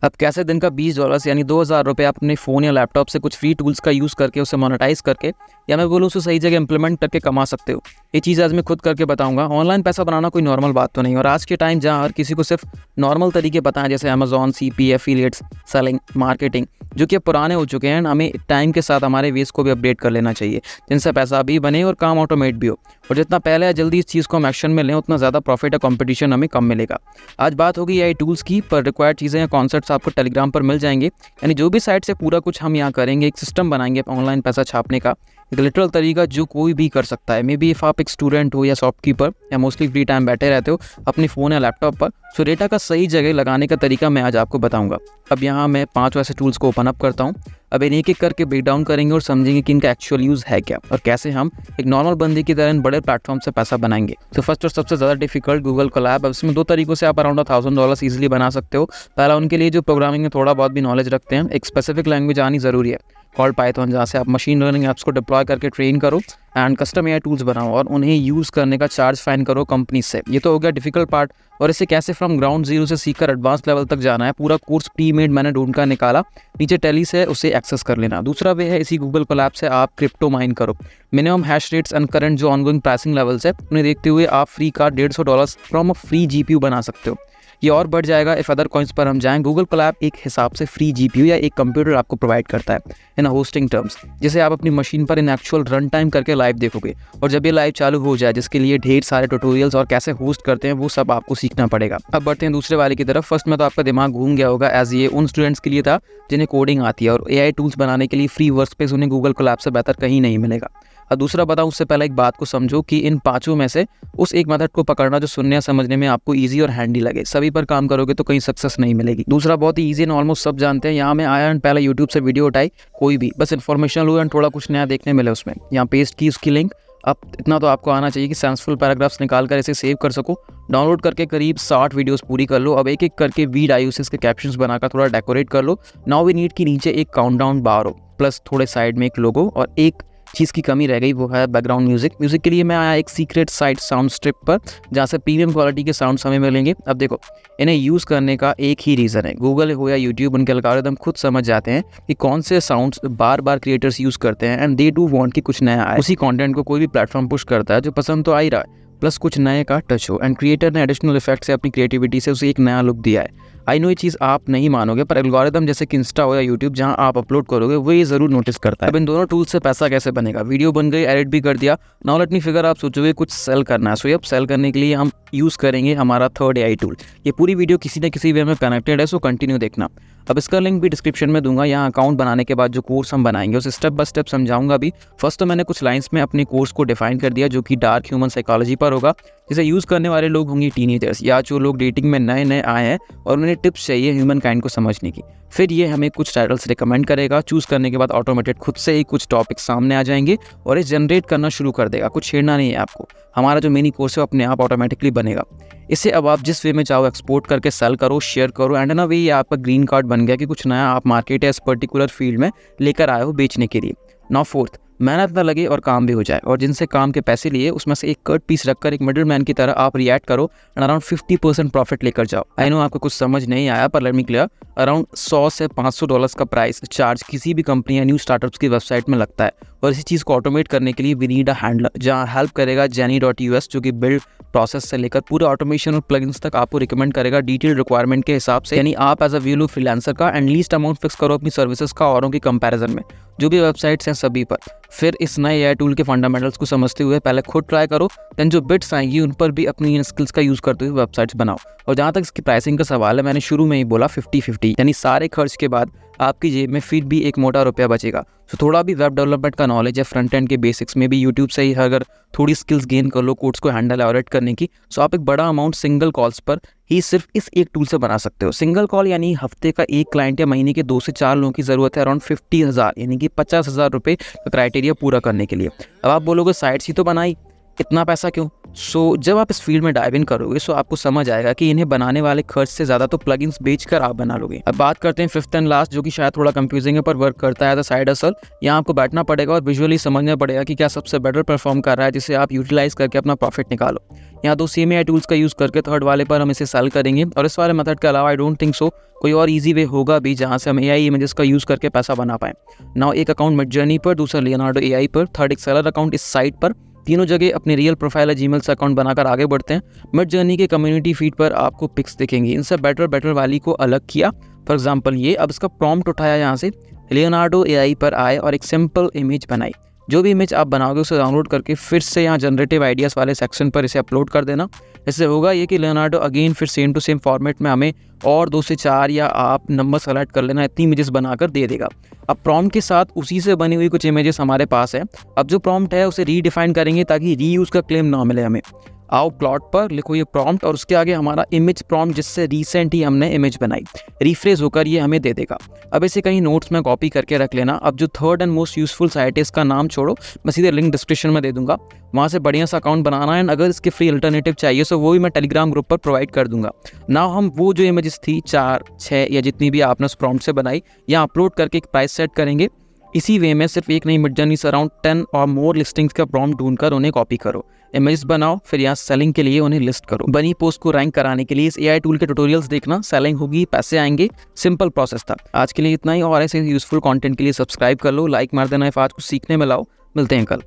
अब कैसे दिन का $20 यानी ₹2000 आप अपने फ़ोन या लैपटॉप से कुछ फ्री टूल्स का यूज़ करके उसे मोनेटाइज़ करके, या मैं बोलूँ उसे सही जगह इंप्लीमेंट करके कमा सकते हो। ये चीज़ आज मैं खुद करके बताऊंगा। ऑनलाइन पैसा बनाना कोई नॉर्मल बात तो नहीं, और आज के टाइम जहाँ हर किसी को सिर्फ नॉर्मल तरीके पता है, जैसे Amazon, CP, affiliates, selling, marketing, जो कि अब पुराने हो चुके हैं। हमें टाइम के साथ हमारे वेस को भी अपडेट कर लेना चाहिए, जिनसे पैसा भी बने और काम ऑटोमेट भी हो। और जितना पहले या जल्दी इस चीज़ को हम एक्शन में लें, उतना ज़्यादा प्रॉफिट या कंपटीशन हमें कम मिलेगा। आज बात होगी एआई टूल्स की, पर रिक्वायर्ड चीज़ें या कॉन्सेप्ट्स आपको टेलीग्राम पर मिल जाएंगे। यानी जो भी साइट से पूरा कुछ हम यहाँ करेंगे, एक सिस्टम बनाएंगे ऑनलाइन पैसा छापने का, एक लिटरल तरीका जो कोई भी कर सकता है। मे बी इफ़ आप एक स्टूडेंट हो या शॉपकीपर या मोस्टली फ्री टाइम बैठे रहते हो अपने फ़ोन या लैपटॉप पर, सो डेटा का सही जगह लगाने का तरीका मैं आज आपको बताऊंगा। अब यहाँ मैं 5 वैसे टूल्स को ओपन अप करता हूँ। अब इन्हें एक एक करके ब्रेक डाउन करेंगे और समझेंगे कि इनका एक्चुअल यूज़ है क्या, और कैसे हम एक नॉर्मल बंदे की तरह इन बड़े प्लेटफॉर्म से पैसा बनाएंगे। तो फर्स्ट और सबसे ज़्यादा डिफिकल्ट गूगल कोलैब। अब इसमें 2 तरीकों से आप अराउंड $1000 ईजिली बना सकते हो। पहला उनके लिए जो प्रोग्रामिंग में थोड़ा बहुत भी नॉलेज रखते हैं, एक स्पेसिफिक लैंग्वेज आनी ज़रूरी है कॉल्ड पाइथन, जहाँ से आप मशीन लर्निंग ऐप्स को डिप्लॉय करके ट्रेन करो एंड कस्टम एआई टूल्स बनाओ और उन्हें यूज़ करने का चार्ज फाइन करो कंपनी से। ये तो हो गया डिफिकल्ट पार्ट। और इसे कैसे फ्रॉम ग्राउंड जीरो से सीखकर एडवांस लेवल तक जाना है, पूरा कोर्स प्री मेड मैंने ढूंढ कर निकाला, नीचे टेली से उसे एक्सेस कर लेना। दूसरा वे है इसी गूगल कोलैब से आप क्रिप्टो माइन करो। Minimum hash rates and current जो ऑनगोइंग प्राइसिंग लेवल्स है उन्हें देखते हुए आप फ्री का $150 फ्रॉम अ फ्री जीपीयू बना सकते हो। ये और बढ़ जाएगा इफ अदर कॉइन्स पर हम जाएं। गूगल कोलैब एक हिसाब से फ्री जीपीयू या एक कंप्यूटर आपको प्रोवाइड करता है इन होस्टिंग टर्म्स, जिसे आप अपनी मशीन पर इन एक्चुअल रन टाइम करके लाइव देखोगे। और जब ये लाइव चालू हो जाए, जिसके लिए ढेर सारे ट्यूटोरियल्स और कैसे होस्ट करते हैं वो सब आपको सीखना पड़ेगा। अब बढ़ते हैं दूसरे वाले की तरफ। फर्स्ट में तो आपका दिमाग घूम गया होगा, एज ये उन स्टूडेंट्स के लिए था जिन्हें कोडिंग आती है और एआई टूल्स बनाने के लिए फ्री वर्क स्पेस उन्हें गूगल कोलैब से बेहतर कहीं नहीं मिलेगा। और दूसरा बताऊं उससे पहले एक बात को समझो कि इन 5 में से उस एक मेथड को पकड़ना जो सुनने या समझने में आपको इजी और हैंडी लगे। सभी पर काम करोगे तो कहीं सक्सेस नहीं मिलेगी। दूसरा बहुत ही इजी एंड ऑलमोस्ट सब जानते हैं। यहाँ मैं आया एंड पहले यूट्यूब से वीडियो उठाई, कोई भी बस इन्फॉर्मेशन लो एंड थोड़ा कुछ नया देखने मिले उसमें, यहाँ पेस्ट की उसकी लिंक। अब इतना तो आपको आना चाहिए कि सेंसफुल पैराग्राफ्स निकाल कर इसे सेव कर सको। डाउनलोड करके करीब 60 वीडियोस पूरी कर लो। अब एक एक करके वीड आयुसिस के कैप्शंस बनाकर थोड़ा डेकोरेट कर लो। नाउ वी नीड की नीचे एक काउंटडाउन बार हो, प्लस थोड़े साइड में एक लोगो, और एक चीज़ की कमी रह गई, वो है बैकग्राउंड म्यूजिक। म्यूजिक के लिए मैं आया एक सीक्रेट साइट साउंड स्ट्रिप पर, जहाँ से प्रीमियम क्वालिटी के साउंड हमें मिलेंगे। अब देखो, इन्हें यूज़ करने का एक ही रीज़न है, गूगल हो या यूट्यूब, उनके एल्गोरिथम खुद समझ जाते हैं कि कौन से साउंड्स बार बार क्रिएटर्स यूज़ करते हैं एंड दे डू वांट कि कुछ नया आए। उसी कंटेंट को कोई भी प्लेटफॉर्म पुश करता है जो पसंद तो आ ही रहा है, प्लस कुछ नए का टच हो, एंड क्रिएटर ने एडिशनल इफेक्ट से अपनी क्रिएटिविटी से उसे एक नया लुक दिया है। आई नो ये चीज़ आप नहीं मानोगे, पर एल्गोरिथम जैसे कि इंस्टा हो या यूट्यूब जहां आप अपलोड करोगे वो ये ज़रूर नोटिस करता है। अब इन दोनों टूल्स से पैसा कैसे बनेगा? वीडियो बन गई, एडिट भी कर दिया, नाउ लेट मी फिगर। आप सोचोगे कुछ सेल करना है, सो अब सेल करने के लिए हम यूज़ करेंगे हमारा थर्ड एआई टूल। ये पूरी वीडियो किसी न किसी वे में कनेक्टेड है, सो कंटिन्यू देखना। अब इसका लिंक भी डिस्क्रिप्शन में दूंगा। यहाँ अकाउंट बनाने के बाद जो कोर्स हम बनाएंगे उसे स्टेप बाय स्टेप समझाऊंगा भी। फर्स्ट तो मैंने कुछ लाइंस में अपने कोर्स को डिफाइन कर दिया, जो कि डार्क ह्यूमन साइकोलॉजी पर होगा। जिसे यूज़ करने वाले लोग होंगे टीनेजर्स या जो लोग डेटिंग में नए नए आए हैं और उन्हें टिप्स चाहिए ह्यूमन काइंड को समझने की। फिर ये हमें कुछ टाइटल्स रिकमेंड करेगा। चूज़ करने के बाद ऑटोमेटेड खुद से ही कुछ टॉपिक सामने आ जाएंगे और ये जनरेट करना शुरू कर देगा। कुछ छेड़ना नहीं है आपको। हमारा जो मिनी कोर्स है वो अपने आप ऑटोमेटिकली बनेगा। इसे अब आप जिस वे में चाहो एक्सपोर्ट करके सेल करो, शेयर करो, एंड ना वे ये आपका ग्रीन कार्ड बन गया कि कुछ नया आप मार्केट या इस पर्टिकुलर फील्ड में लेकर आए हो बेचने के लिए। नाउ फोर्थ, मेहनत ना लगे और काम भी हो जाए, और जिनसे काम के पैसे लिए उसमें से एक कट पीस रखकर एक मिडिल मैन की तरह आप रिएक्ट करो एंड अराउंड 50% प्रॉफिट लेकर जाओ। आई नो आपको कुछ समझ नहीं आया, पर लेट मी क्लियर। अराउंड $100 से $500 का प्राइस चार्ज किसी भी कंपनी या न्यू स्टार्टअप्स की वेबसाइट में लगता है, और इसी चीज़ को ऑटोमेट करने के लिए वी नीड अ हैंडलर, जहाँ हेल्प करेगा Jenny.us, जो कि बिल्ड प्रोसेस से लेकर पूरे ऑटोमेशन और प्लगइन्स तक आपको रिकमेंड करेगा डिटेल रिक्वायरमेंट के हिसाब से। यानी आप एज अ व्यू फ्रीलांसर का एंड लीस्ट अमाउंट फिक्स करो अपनी सर्विसेज का औरों की कंपैरिजन में, जो भी वेबसाइट्स हैं सभी पर। फिर इस नए एआई टूल के फंडामेंटल्स को समझते हुए पहले खुद ट्राई करो, देन जो बिट्स आएंगी उन पर भी अपनी इन स्किल्स का यूज़ करते हुए वेबसाइट्स बनाओ। और जहाँ तक इसकी प्राइसिंग का सवाल है, मैंने शुरू में ही बोला 50-50, यानी सारे खर्च के बाद आपकी जेब में फिर भी एक मोटा रुपया बचेगा। तो थोड़ा भी वेब डेवलपमेंट का नॉलेज है, फ्रंट एंड के बेसिक्स में भी यूट्यूब से ही अगर थोड़ी स्किल्स गेन कर लो कोड्स को हैंडल ऑपरेट करने की, सो आप एक बड़ा अमाउंट सिंगल कॉल्स पर ही सिर्फ इस एक टूल से बना सकते हो। सिंगल कॉल यानी हफ्ते का एक क्लाइंट या महीने के 2 से 4 लोगों की ज़रूरत है अराउंड 50,000 यानी कि 50,000 रुपये का क्राइटेरिया पूरा करने के लिए। अब आप बोलोगे साइट्स ही तो बनाई, इतना पैसा क्यों? जब आप इस फील्ड में डाइव इन करोगे आपको समझ आएगा कि इन्हें बनाने वाले खर्च से ज़्यादा तो प्लगइन्स बेचकर आप बना लोगे। अब बात करते हैं फिफ्थ एंड लास्ट, जो कि शायद थोड़ा कंफ्यूजिंग है पर वर्क करता है एज अ साइड हसल। यहाँ आपको बैठना पड़ेगा और विजुअली समझना पड़ेगा कि क्या सबसे बेटर परफॉर्म कर रहा है जिसे आप यूटिलाइज करके अपना प्रॉफिट निकालो। यहाँ 2 सेम AI टूल्स का यूज़ करके थर्ड वाले पर हम इसे सेल करेंगे और इस वाले मेथड के अलावा आई डोंट थिंक सो कोई और ईजी वे होगा भी जहाँ से हम AI इमेजेस का यूज़ करके पैसा बना पाएँ। नाउ एक अकाउंट मिडजर्नी पर, दूसरा लियोनार्डो AI पर, थर्ड एक सेलर अकाउंट इस साइट पर, तीनों जगह अपनी रियल प्रोफाइल या जीमेल से अकाउंट बनाकर आगे बढ़ते हैं। मिडजर्नी के कम्युनिटी फीड पर आपको पिक्स दिखेंगी, इनसे बेटर वाली को अलग किया। फॉर एग्जांपल ये, अब इसका प्रॉम्प्ट उठाया, यहाँ से लियोनार्डो AI पर आए और एक सिंपल इमेज बनाई। जो भी इमेज आप बनाओगे उसे डाउनलोड करके फिर से यहाँ जनरेटिव आइडियाज़ वाले सेक्शन पर इसे अपलोड कर देना। इससे होगा ये कि लियोनार्डो अगेन फिर सेम टू सेम फॉर्मेट में हमें और 2 से 4 या आप नंबर सेलेक्ट कर लेना, इतनी इमेजेस बनाकर दे देगा। अब प्रॉम्प्ट के साथ उसी से बनी हुई कुछ इमेजेस हमारे पास है। अब जो प्रॉम्प्ट है उसे रीडिफाइन करेंगे ताकि रीयूज़ का क्लेम ना मिले हमें। आओ प्लॉट पर लिखो ये प्रॉम्प्ट और उसके आगे हमारा इमेज प्रॉम्प्ट जिससे रिसेंट ही हमने इमेज बनाई, रिफ्रेश होकर ये हमें दे देगा। अब इसे कहीं नोट्स में कॉपी करके रख लेना। अब जो third and most useful site है इसका नाम छोड़ो, मैं सीधे लिंक डिस्क्रिप्शन में दे दूंगा, वहाँ से बढ़िया सा अकाउंट बनाना है। अगर इसके फ्री अल्टरनेटिव चाहिए तो वो भी मैं टेलीग्राम ग्रुप पर प्रोवाइड कर दूंगा। ना हम वो जो इमेजेस थी 4, 6 या जितनी भी आपने उस प्रॉम्प्ट से बनाई यहाँ अपलोड करके एक प्राइस सेट करेंगे। इसी वे में सिर्फ एक नहीं मिडजर्नी से अराउंड 10 और मोर लिस्टिंग्स का प्रॉम्प्ट ढूंढकर उन्हें कॉपी करो, इमेज बनाओ, फिर यहाँ सेलिंग के लिए उन्हें लिस्ट करो। बनी पोस्ट को रैंक कराने के लिए इस AI टूल के ट्यूटोरियल्स देखना, सेलिंग होगी, पैसे आएंगे, सिंपल प्रोसेस था। आज के लिए इतना ही, और ऐसे यूजफुल कंटेंट के लिए सब्सक्राइब कर लो, लाइक मार देना। आज कुछ सीखने में लाओ, मिलते हैं कल।